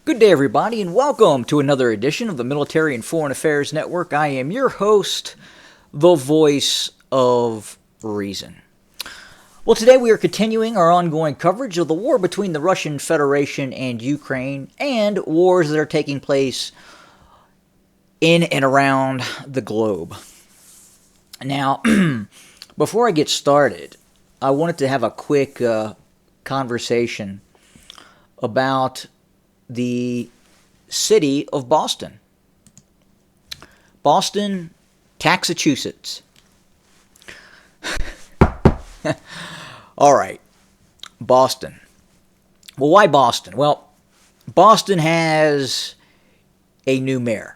Good day, everybody, and welcome to another edition of the Military and Foreign Affairs Network. I am your host, the voice of reason. Well, today we are continuing our ongoing coverage of the war between the Russian Federation and Ukraine and wars that are taking place in and around the globe. Now, before I get started, I wanted to have a quick conversation about the city of Boston. Boston, Massachusetts. All right, Boston. Well, why Boston? Well, Boston has a new mayor.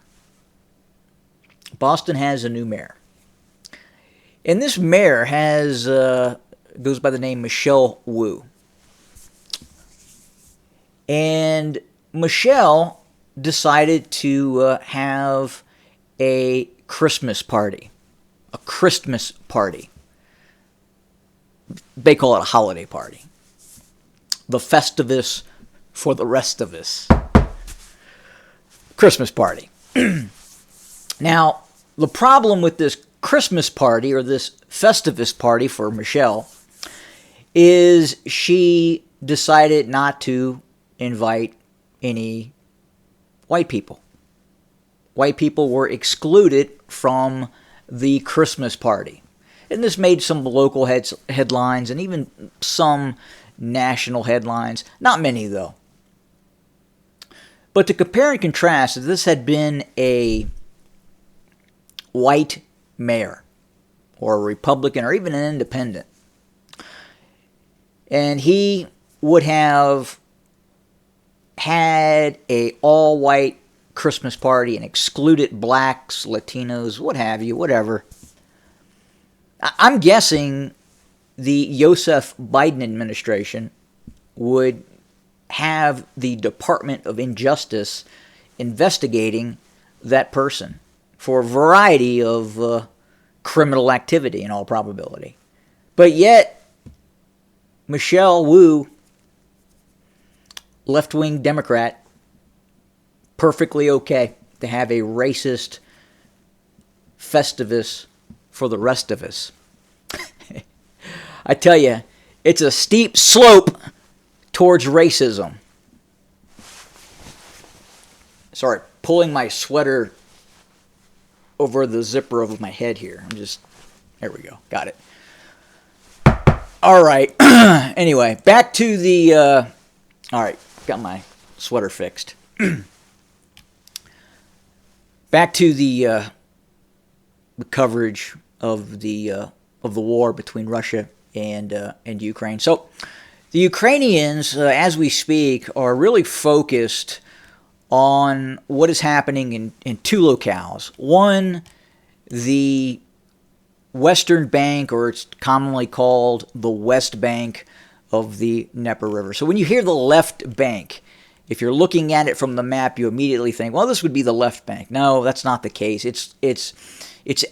Boston has a new mayor. And this mayor goes by the name Michelle Wu. And Michelle decided to have a Christmas party. A Christmas party. They call it a holiday party. The Festivus for the rest of us. Christmas party. Now, the problem with this Christmas party, or this Festivus party for Michelle, is she decided not to invite any white people. White people were excluded from the Christmas party. And this made some local headlines and even some national headlines. Not many, though. But to compare and contrast, if this had been a white mayor or a Republican or even an independent, and he would have had a all-white Christmas party and excluded blacks, Latinos, what have you, whatever. I'm guessing the Joseph Biden administration would have the Department of Injustice investigating that person for a variety of criminal activity in all probability. But yet, Michelle Wu, left-wing Democrat, perfectly okay to have a racist Festivus for the rest of us. I tell you, it's a steep slope towards racism. Sorry, pulling my sweater over the zipper of my head here. There we go, got it. All right, anyway, back to the, all right, got my sweater fixed. Back to the coverage of the war between Russia and Ukraine. So, the Ukrainians, as we speak, are really focused on what is happening in two locales. One, the western bank, or it's commonly called the West Bank of the Dnieper River. So when you hear the left bank, if you're looking at it from the map, you immediately think, well, this would be the left bank. No, that's not the case. It's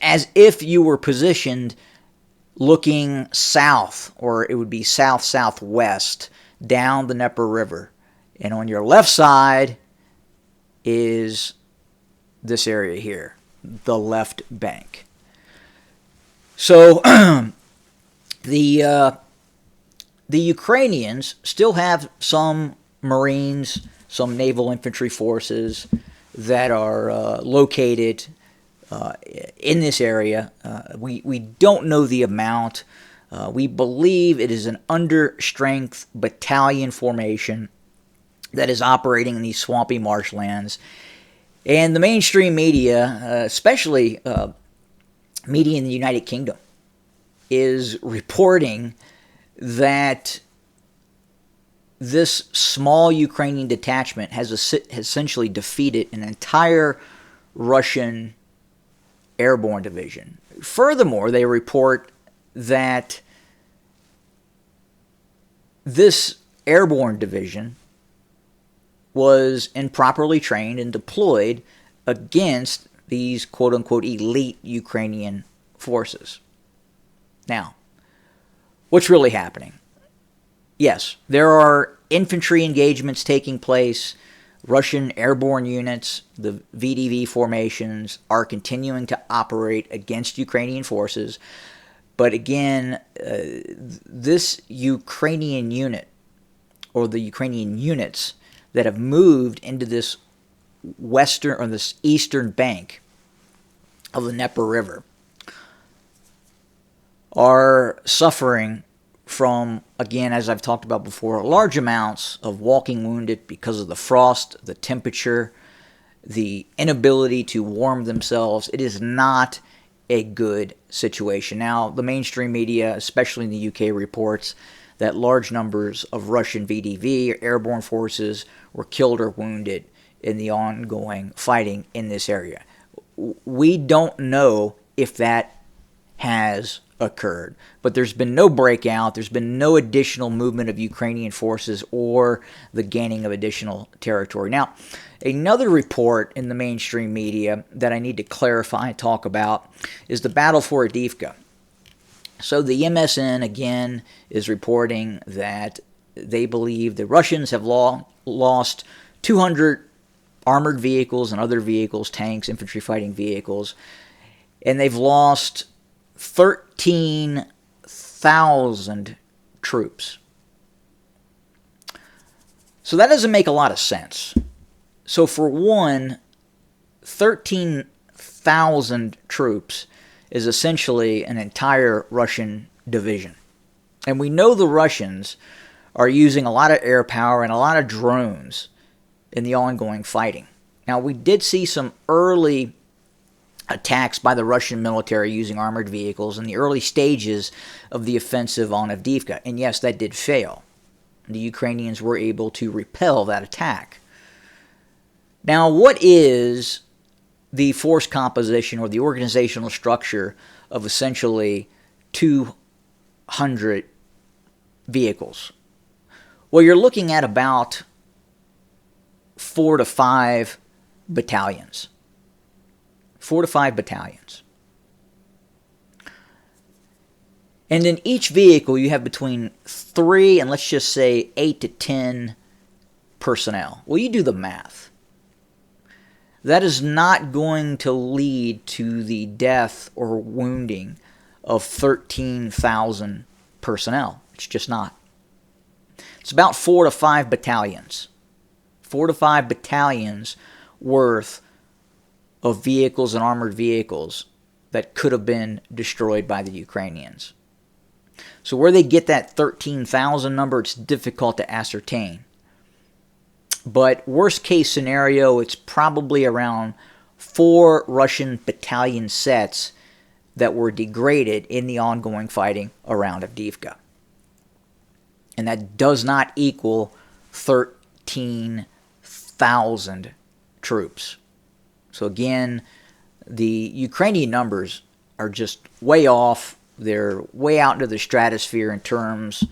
as if you were positioned looking south, or it would be south-southwest, down the Dnieper River. And on your left side is this area here, the left bank. So the Ukrainians still have some Marines, some naval infantry forces that are located in this area. We don't know the amount. We believe it is an understrength battalion formation that is operating in these swampy marshlands. And the mainstream media, especially media in the United Kingdom, is reporting that this small Ukrainian detachment has essentially defeated an entire Russian airborne division. Furthermore, they report that this airborne division was improperly trained and deployed against these quote-unquote elite Ukrainian forces. Now, what's really happening? Yes, there are infantry engagements taking place Russian airborne units, the VDV formations, are continuing to operate against Ukrainian forces. But again, this Ukrainian unit, or the Ukrainian units that have moved into this western or this eastern bank of the Dnieper River, are suffering from, again, as I've talked about before, large amounts of walking wounded because of the frost, the temperature, the inability to warm themselves. It is not a good situation. Now, the mainstream media, especially in the UK, reports that large numbers of Russian VDV, or airborne forces, were killed or wounded in the ongoing fighting in this area. We don't know if that has occurred, but there's been no breakout, there's been no additional movement of Ukrainian forces or the gaining of additional territory. Now, another report in the mainstream media that I need to clarify and talk about is the battle for Avdiivka. So the MSN, again, is reporting that they believe the Russians have lost 200 armored vehicles and other vehicles, tanks, infantry fighting vehicles, and they've lost 13,000 troops. So that doesn't make a lot of sense. So for one, 13,000 troops is essentially an entire Russian division. And we know the Russians are using a lot of air power and a lot of drones in the ongoing fighting. Now, we did see some early attacks by the Russian military using armored vehicles in the early stages of the offensive on Avdiivka. And yes, that did fail. The Ukrainians were able to repel that attack. Now, what is the force composition or the organizational structure of essentially 200 vehicles? Well, you're looking at about 4 to 5 battalions. 4 to 5 battalions. And in each vehicle, you have between 3 and let's just say 8 to 10 personnel. Well, you do the math. That is not going to lead to the death or wounding of 13,000 personnel. It's just not. It's about 4 to 5 battalions. 4 to 5 battalions worth of vehicles and armored vehicles that could have been destroyed by the Ukrainians. So where they get that 13,000 number, it's difficult to ascertain. But worst case scenario, it's probably around 4 Russian battalion sets that were degraded in the ongoing fighting around Avdiivka. And that does not equal 13,000 troops. So again, the Ukrainian numbers are just way off. They're way out into the stratosphere in terms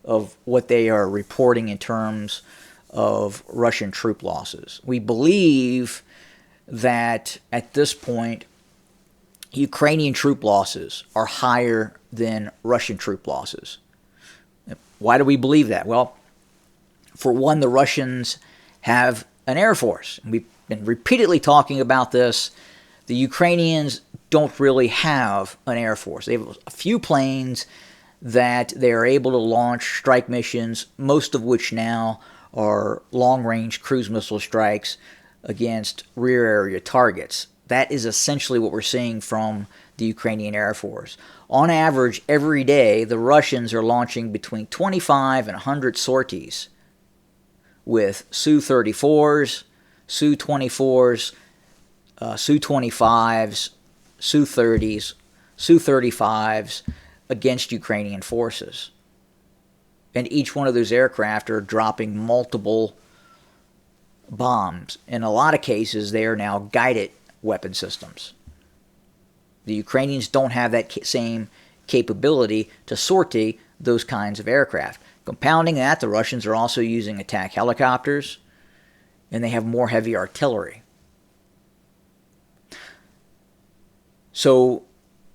of what they are reporting in terms of Russian troop losses. We believe that at this point, Ukrainian troop losses are higher than Russian troop losses. Why do we believe that? Well, for one, the Russians have an air force. We've been repeatedly talking about this. The Ukrainians don't really have an air force. They have a few planes that they are able to launch strike missions, most of which now are long-range cruise missile strikes against rear area targets. That is essentially what we're seeing from the Ukrainian Air Force. On average, every day, the Russians are launching between 25 and 100 sorties with Su-34s, Su-24s, Su-25s, Su-30s, Su-35s against Ukrainian forces. And each one of those aircraft are dropping multiple bombs. In a lot of cases, they are now guided weapon systems. The Ukrainians don't have that same capability to sortie those kinds of aircraft. Compounding that, the Russians are also using attack helicopters, and they have more heavy artillery. So,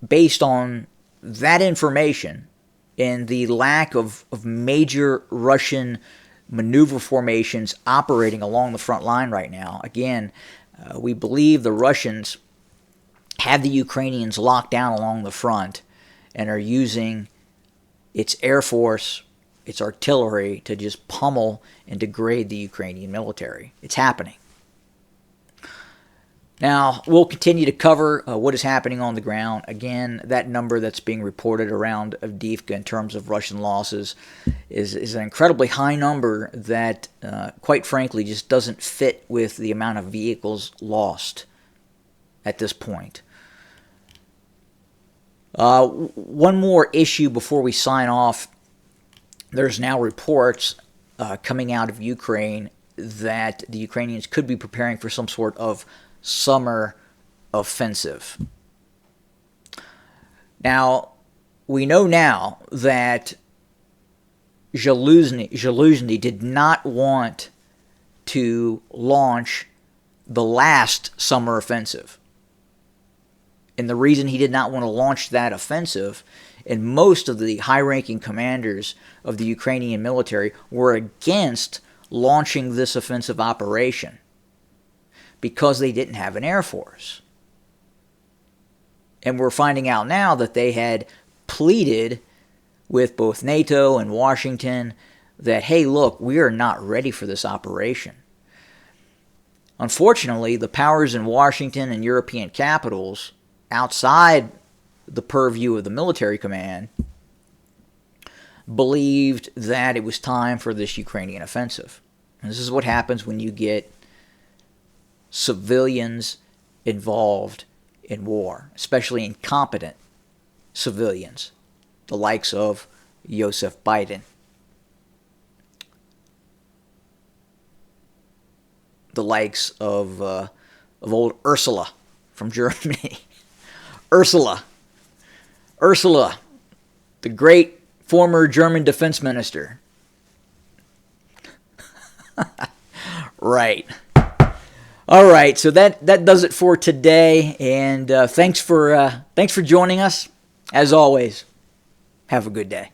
based on that information and the lack of major Russian maneuver formations operating along the front line right now. Again, we believe the Russians have the Ukrainians locked down along the front and are using its air force, its artillery to just pummel and degrade the Ukrainian military. It's happening. Now, we'll continue to cover what is happening on the ground. Again, that number that's being reported around Avdiivka in terms of Russian losses is an incredibly high number that, quite frankly, just doesn't fit with the amount of vehicles lost at this point. One more issue before we sign off. There's now reports coming out of Ukraine that the Ukrainians could be preparing for some sort of summer offensive. Now, we know now that Zaluzhny did not want to launch the last summer offensive. And the reason he did not want to launch that offensive, and most of the high-ranking commanders of the Ukrainian military were against launching this offensive operation, because they didn't have an air force. And we're finding out now that they had pleaded with both NATO and Washington that, hey, look, we are not ready for this operation. Unfortunately, the powers in Washington and European capitals, outside the purview of the military command, believed that it was time for this Ukrainian offensive. And this is what happens when you get civilians involved in war, especially incompetent civilians, the likes of Joseph Biden, the likes of old Ursula from Germany. Ursula, the great former German defense minister. Right. All right, so that does it for today, and thanks for joining us. As always, have a good day.